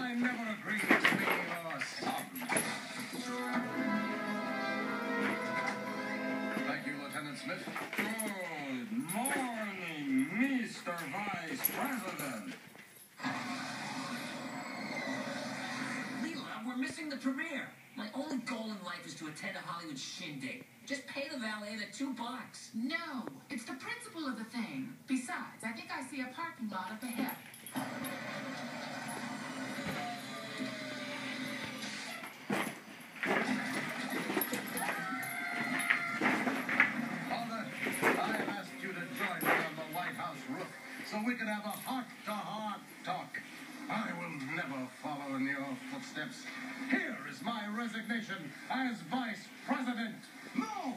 I never agreed to be your son. Thank you, Lieutenant Smith. Good morning, Mr. Vice President. Leela, we're missing the premiere. My only goal in life is to attend a Hollywood shindig. Just pay the valet the $2. No, it's the principle of the thing. Besides, I think I see a parking lot up ahead. Father, I have asked you to join me on the Lighthouse roof so we can have a heart-to-heart talk. I will never follow in your footsteps. Here is my resignation as Vice President. No!